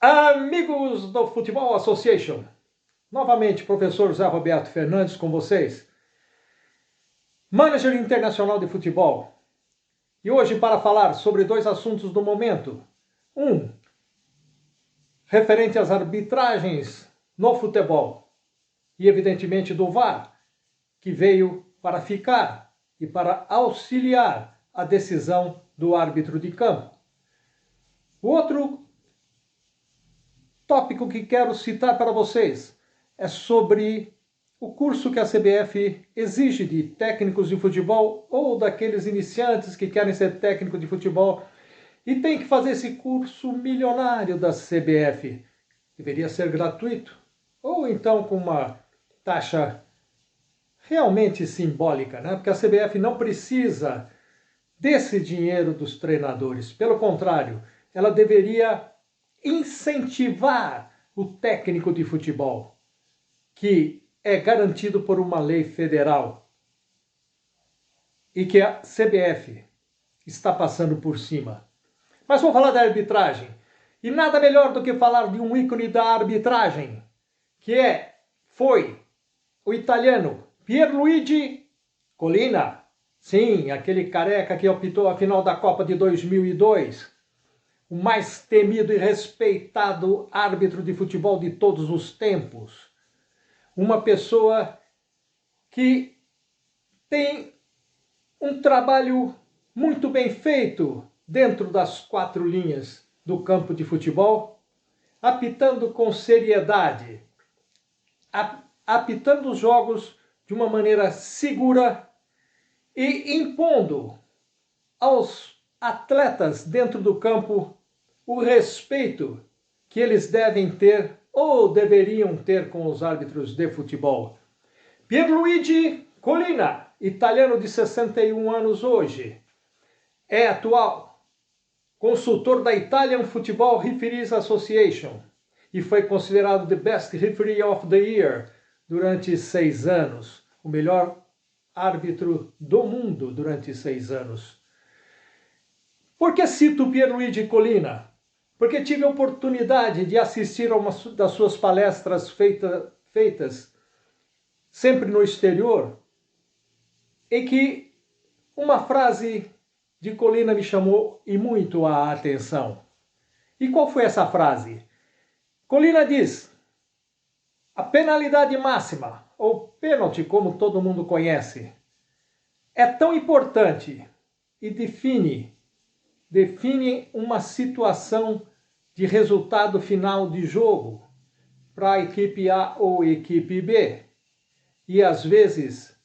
Amigos do Futebol Association, novamente professor Zé Roberto Fernandes com vocês, manager internacional de futebol, e hoje para falar sobre dois assuntos do momento. Um, referente às arbitragens no futebol e evidentemente do VAR, que veio para ficar e para auxiliar a decisão do árbitro de campo. O outro tópico que quero citar para vocês é sobre o curso que a CBF exige de técnicos de futebol ou daqueles iniciantes que querem ser técnico de futebol e tem que fazer esse curso milionário da CBF. Deveria ser gratuito ou então com uma taxa realmente simbólica, né? Porque a CBF não precisa desse dinheiro dos treinadores. Pelo contrário, ela deveria incentivar o técnico de futebol, que é garantido por uma lei federal e que a CBF está passando por cima. Mas vamos falar da arbitragem. E nada melhor do que falar de um ícone da arbitragem, que foi o italiano Pierluigi Collina. Sim, aquele careca que apitou a final da Copa de 2002. O mais temido e respeitado árbitro de futebol de todos os tempos. Uma pessoa que tem um trabalho muito bem feito dentro das quatro linhas do campo de futebol, apitando com seriedade, apitando os jogos de uma maneira segura e impondo aos atletas dentro do campo o respeito que eles devem ter ou deveriam ter com os árbitros de futebol. Pierluigi Collina, italiano de 61 anos hoje, é atual consultor da Italian Football Referees Association e foi considerado the best referee of the year durante 6 anos, o melhor árbitro do mundo durante 6 anos. Por que cito Pierluigi Collina? Porque tive a oportunidade de assistir a uma das suas palestras feitas sempre no exterior, e que uma frase de Collina me chamou e muito a atenção. E qual foi essa frase? Collina diz: a penalidade máxima, ou pênalti como todo mundo conhece, é tão importante e define uma situação de resultado final de jogo para a equipe A ou equipe B. E às vezes,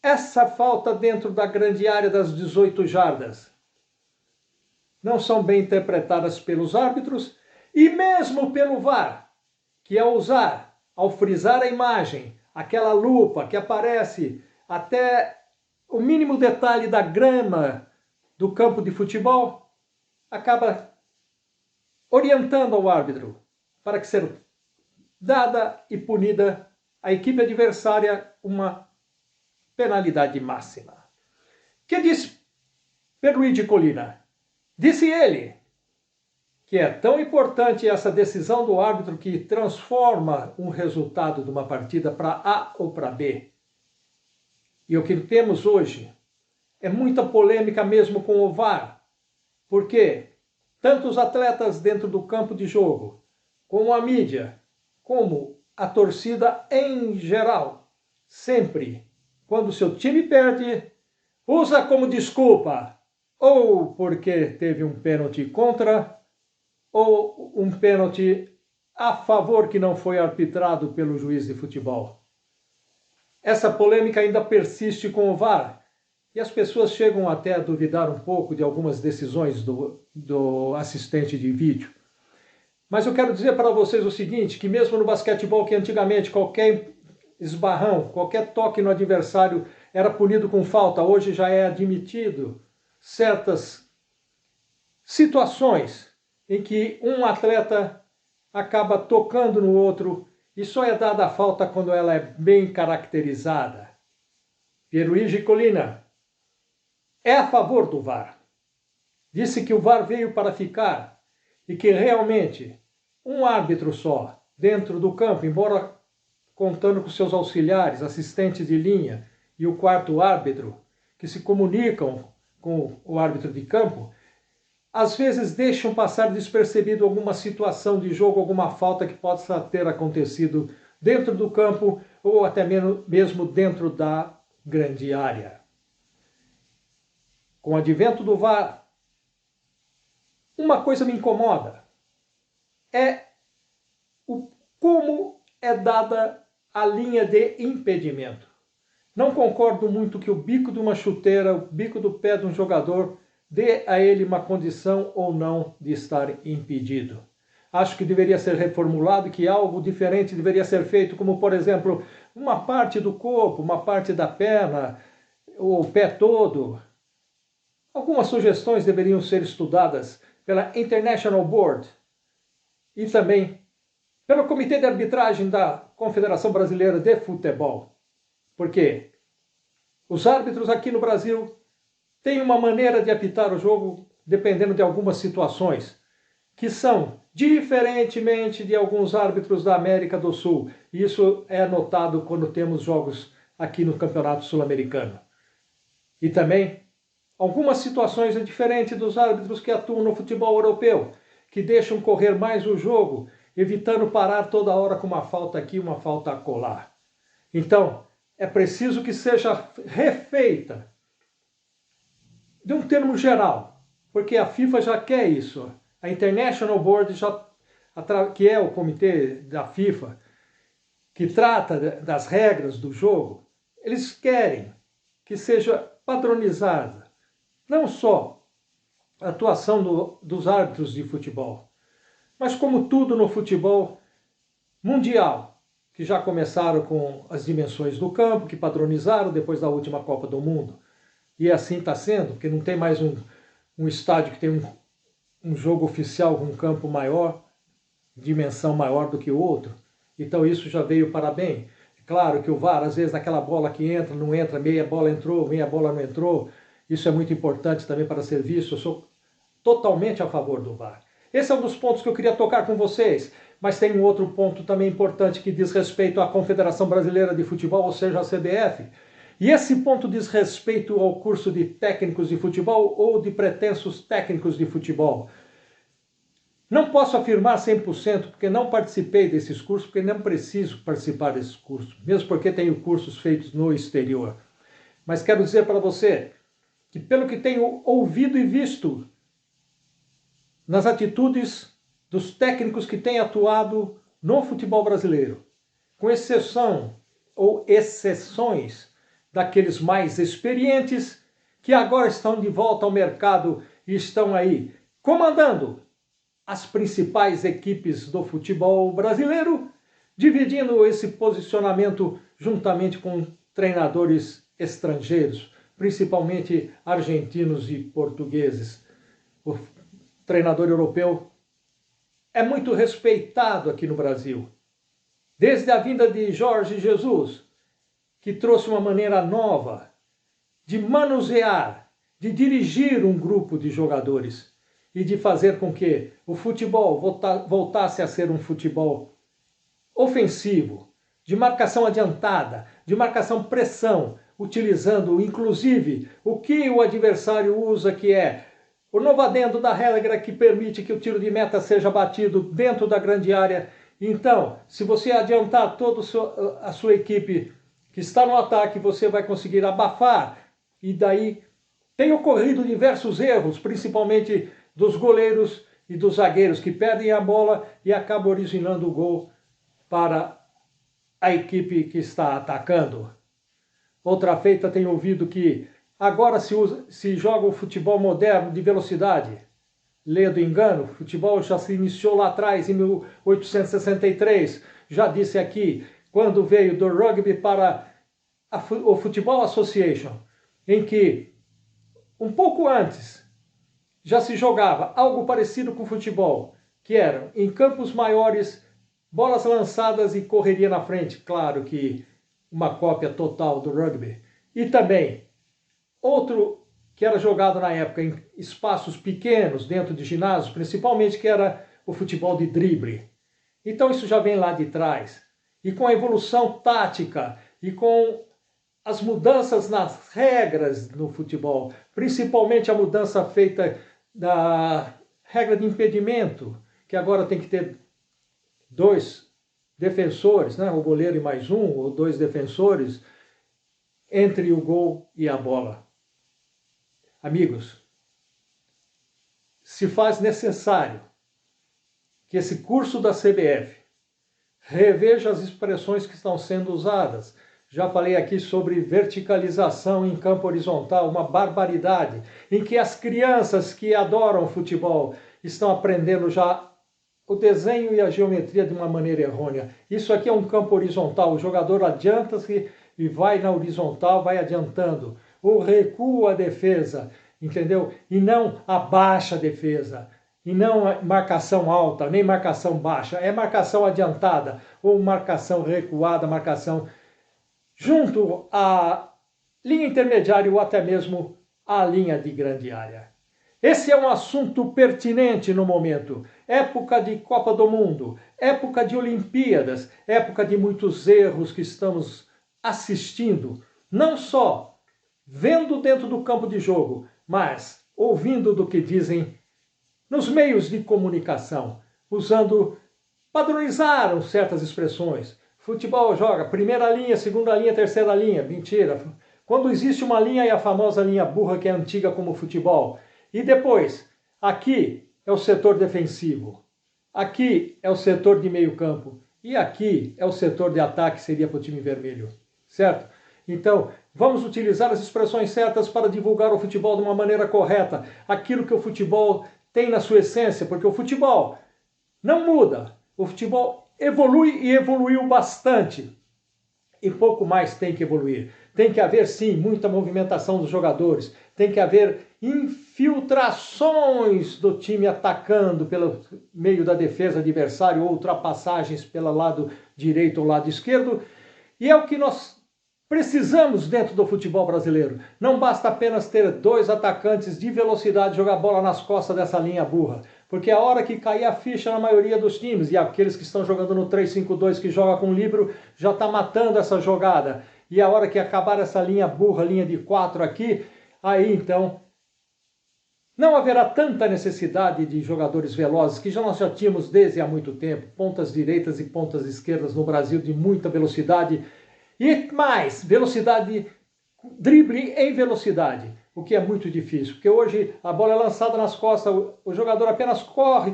essa falta dentro da grande área das 18 jardas não são bem interpretadas pelos árbitros e mesmo pelo VAR, que ao frisar a imagem, aquela lupa que aparece até o mínimo detalhe da grama do campo de futebol, acaba orientando ao árbitro para que seja dada e punida à equipe adversária uma penalidade máxima. Que disse Pierluigi Collina? Disse ele que é tão importante essa decisão do árbitro que transforma um resultado de uma partida para A ou para B. E o que temos hoje é muita polêmica mesmo com o VAR, porque tanto os atletas dentro do campo de jogo, como a mídia, como a torcida em geral, sempre, quando seu time perde, usa como desculpa ou porque teve um pênalti contra ou um pênalti a favor que não foi arbitrado pelo juiz de futebol. Essa polêmica ainda persiste com o VAR e as pessoas chegam até a duvidar um pouco de algumas decisões do assistente de vídeo. Mas eu quero dizer para vocês o seguinte, que mesmo no basquetebol, que antigamente qualquer esbarrão, qualquer toque no adversário era punido com falta, hoje já é admitido certas situações em que um atleta acaba tocando no outro e só é dada a falta quando ela é bem caracterizada. Pierluigi Collina é a favor do VAR. Disse que o VAR veio para ficar e que realmente um árbitro só dentro do campo, embora contando com seus auxiliares, assistentes de linha e o quarto árbitro, que se comunicam com o árbitro de campo, às vezes deixam passar despercebido alguma situação de jogo, alguma falta que possa ter acontecido dentro do campo ou até mesmo dentro da grande área. Com o advento do VAR, uma coisa me incomoda, é como é dada a linha de impedimento. Não concordo muito que o bico de uma chuteira, o bico do pé de um jogador, dê a ele uma condição ou não de estar impedido. Acho que deveria ser reformulado, que algo diferente deveria ser feito, como, por exemplo, uma parte do corpo, uma parte da perna, o pé todo. Algumas sugestões deveriam ser estudadas pela International Board e também pelo Comitê de Arbitragem da Confederação Brasileira de Futebol. Porque os árbitros aqui no Brasil têm uma maneira de apitar o jogo dependendo de algumas situações, que são diferentemente de alguns árbitros da América do Sul. Isso é notado quando temos jogos aqui no Campeonato Sul-Americano. E também algumas situações diferentes dos árbitros que atuam no futebol europeu, que deixam correr mais o jogo, evitando parar toda hora com uma falta aqui, uma falta acolá. Então, é preciso que seja refeita, de um termo geral, porque a FIFA já quer isso. A International Board, que é o comitê da FIFA, que trata das regras do jogo, eles querem que seja padronizada não só a atuação dos árbitros de futebol, mas como tudo no futebol mundial, que já começaram com as dimensões do campo, que padronizaram depois da última Copa do Mundo. E assim está sendo, porque não tem mais um estádio que tem um jogo oficial com um campo maior, dimensão maior do que o outro. Então isso já veio para bem. É claro que o VAR, às vezes, naquela bola que entra, não entra, meia bola entrou, meia bola não entrou. Isso é muito importante também para ser visto. Eu sou totalmente a favor do VAR. Esse é um dos pontos que eu queria tocar com vocês, mas tem um outro ponto também importante que diz respeito à Confederação Brasileira de Futebol, ou seja, a CBF. E esse ponto diz respeito ao curso de técnicos de futebol ou de pretensos técnicos de futebol. Não posso afirmar 100%, porque não participei desses cursos, porque não preciso participar desses cursos, mesmo porque tenho cursos feitos no exterior. Mas quero dizer para você que, pelo que tenho ouvido e visto nas atitudes dos técnicos que têm atuado no futebol brasileiro, com exceção ou exceções daqueles mais experientes que agora estão de volta ao mercado e estão aí comandando as principais equipes do futebol brasileiro, dividindo esse posicionamento juntamente com treinadores estrangeiros, principalmente argentinos e portugueses. O treinador europeu é muito respeitado aqui no Brasil. Desde a vinda de Jorge Jesus, que trouxe uma maneira nova de manusear, de dirigir um grupo de jogadores e de fazer com que o futebol voltasse a ser um futebol ofensivo, de marcação adiantada, de marcação pressão, utilizando inclusive o que o adversário usa, que é o novo adendo da regra que permite que o tiro de meta seja batido dentro da grande área. Então, se você adiantar toda a sua equipe que está no ataque, você vai conseguir abafar. E daí tem ocorrido diversos erros, principalmente dos goleiros e dos zagueiros, que perdem a bola e acabam originando o gol para a equipe que está atacando. Outra feita, tenho ouvido que agora se joga o futebol moderno de velocidade. Leia do engano, o futebol já se iniciou lá atrás, em 1863. Já disse aqui, quando veio do rugby para o Football Association, em que, um pouco antes, já se jogava algo parecido com o futebol, que eram em campos maiores, bolas lançadas e correria na frente. Claro que uma cópia total do rugby. E também, outro que era jogado na época em espaços pequenos, dentro de ginásios, principalmente, que era o futebol de drible. Então isso já vem lá de trás. E com a evolução tática e com as mudanças nas regras no futebol, principalmente a mudança feita da regra de impedimento, que agora tem que ter 2 defensores, né? O goleiro e mais um, ou 2 defensores, entre o gol e a bola. Amigos, se faz necessário que esse curso da CBF reveja as expressões que estão sendo usadas. Já falei aqui sobre verticalização em campo horizontal, uma barbaridade, em que as crianças que adoram futebol estão aprendendo já o desenho e a geometria de uma maneira errônea. Isso aqui é um campo horizontal, o jogador adianta-se e vai na horizontal, vai adiantando. Ou recua a defesa, entendeu? E não abaixa a defesa. E não marcação alta, nem marcação baixa. É marcação adiantada, ou marcação recuada, marcação junto à linha intermediária ou até mesmo à linha de grande área. Esse é um assunto pertinente no momento. Época de Copa do Mundo, época de Olimpíadas, época de muitos erros que estamos assistindo, não só vendo dentro do campo de jogo, mas ouvindo do que dizem nos meios de comunicação, padronizaram certas expressões. Futebol joga primeira linha, segunda linha, terceira linha. Mentira. Quando existe uma linha, é a famosa linha burra, que é antiga como futebol. E depois, aqui é o setor defensivo. Aqui é o setor de meio campo. E aqui é o setor de ataque, seria para o time vermelho. Certo? Então, vamos utilizar as expressões certas para divulgar o futebol de uma maneira correta. Aquilo que o futebol tem na sua essência, porque o futebol não muda. O futebol evolui e evoluiu bastante. E pouco mais tem que evoluir. Tem que haver, sim, muita movimentação dos jogadores. Tem que haver infiltrações do time atacando pelo meio da defesa adversária, ou ultrapassagens pelo lado direito ou lado esquerdo. E é o que nós precisamos dentro do futebol brasileiro. Não basta apenas ter 2 atacantes de velocidade jogar bola nas costas dessa linha burra. Porque a hora que cair a ficha na maioria dos times, e aqueles que estão jogando no 3-5-2, que joga com líbero, já está matando essa jogada. E a hora que acabar essa linha burra, linha de 4 aqui, aí então não haverá tanta necessidade de jogadores velozes, que nós já tínhamos desde há muito tempo, pontas direitas e pontas esquerdas no Brasil de muita velocidade. E mais, velocidade, drible em velocidade, o que é muito difícil, porque hoje a bola é lançada nas costas, o jogador apenas corre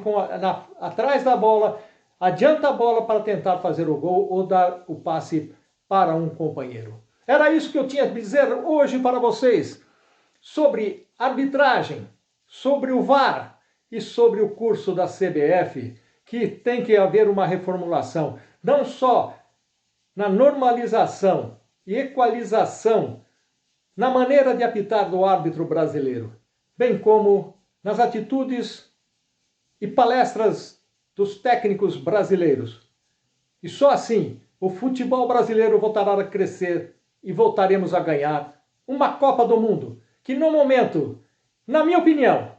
atrás da bola, adianta a bola para tentar fazer o gol ou dar o passe para um companheiro. Era isso que eu tinha a dizer hoje para vocês sobre arbitragem, sobre o VAR e sobre o curso da CBF, que tem que haver uma reformulação, não só na normalização e equalização na maneira de apitar do árbitro brasileiro, bem como nas atitudes e palestras dos técnicos brasileiros. E só assim o futebol brasileiro voltará a crescer e voltaremos a ganhar uma Copa do Mundo, que no momento, na minha opinião,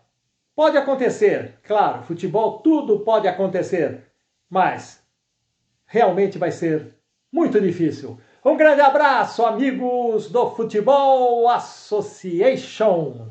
pode acontecer. Claro, futebol tudo pode acontecer, mas realmente vai ser muito difícil. Um grande abraço, amigos do Futebol Association.